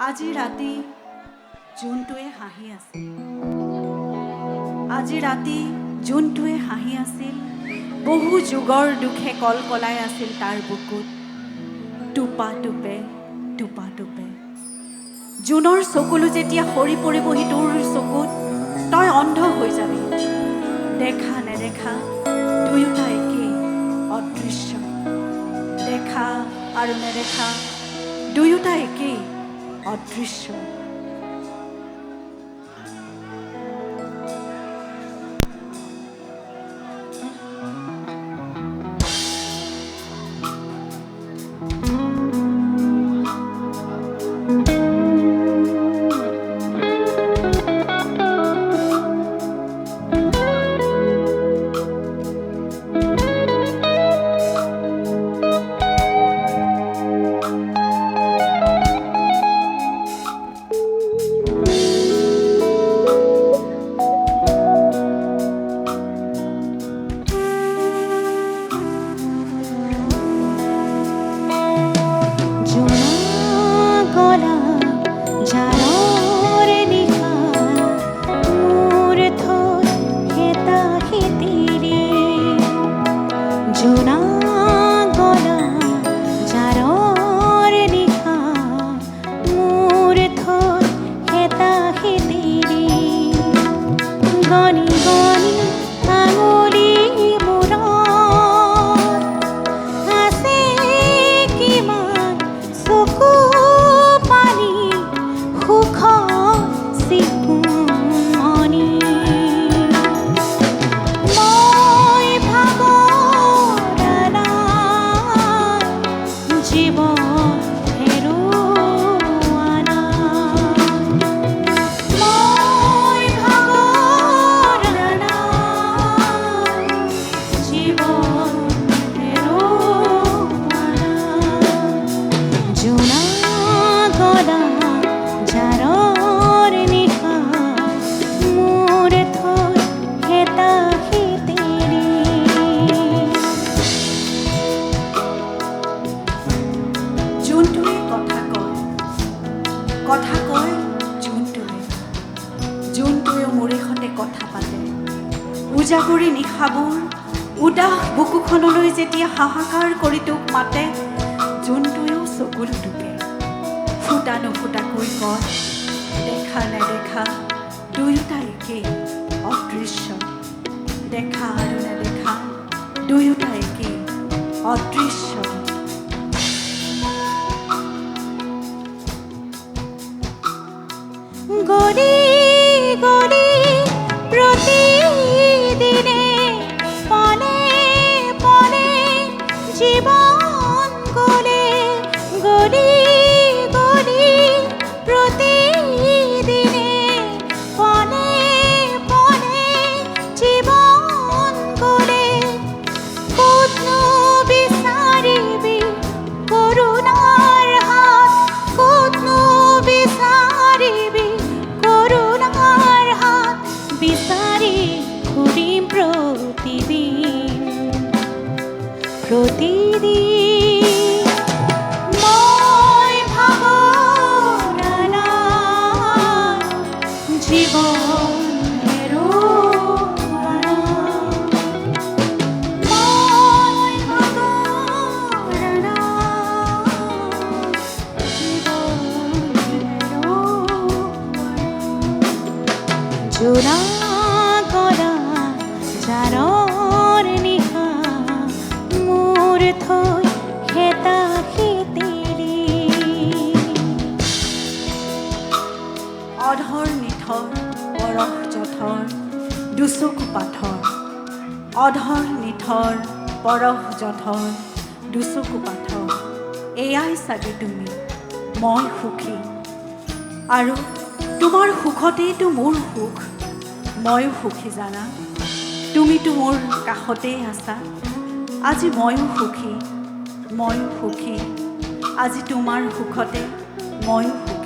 আজি ৰাতি জোনটোৱে হাঁহি আছিল, আজি ৰাতি জোনটোৱে হাঁহি আছিল, বহু যুগৰ দুখে কলকলাই আছিল তাৰ বুকুত, টোপা টোপে টোপা টোপে। জোনৰ চকুলো যেতিয়া সৰি পৰিবহি তোৰ চকুত, তই অন্ধ হৈ যাবি। দেখা নেদেখা দুয়োটা একেই অদৃশ্য, দেখা আৰু নেদেখা দুয়োটা একেই অদৃশ্য। কথা কয় জোনটোৱে মোৰ সৈতে কথা পাতে। উজাগৰি নিশাবোৰ উদাস বুকুখনলৈ যেতিয়া হাহাকাৰ কৰি তোক মাতে, জোনটোৱেও চকুলো টোপে। ফুটা নুফুটাকৈ কয়, দেখা নেদেখা দুয়োটা একেই অদৃশ্য, দেখা আৰু নেদেখা দুয়োটা একেই অদৃশ্য। গলি গলি প্ৰতিদিনে পলে পলে জীৱন গলে, গলি গলি প্ৰতিদিনে পলে পলে জীৱন গলে। ক'তনো বিচাৰিবি কৰুণাৰ হাত, ক'তনো বিচাৰিবি কৰুণাৰ হাত, বিচাৰি ঘুৰিম প্ৰতিদিন প্ৰতিদিন। মই ভাবনা জীবন হেৰুৱানা, মই ভাবনা জীবন জোনা কৰা জাৰৰ নিশা মোৰ থৈ হেতা সিতিৰি। অধৰ নিথৰ পৰশ জঠৰ দুচকু পাথৰ, অধৰ নিথৰ পৰশ জঠৰ দুচকু পাথৰ। এয়াই চাগে তুমি, মই সুখী, আৰু তোমাৰ সুখতেইতো মোৰ সুখ। ময়ো সুখী জানা, তুমিতো মোৰ কাষতেই আছা। আজি ময়ো সুখী, আজি তোমাৰ সুখতে ময়ো সুখী।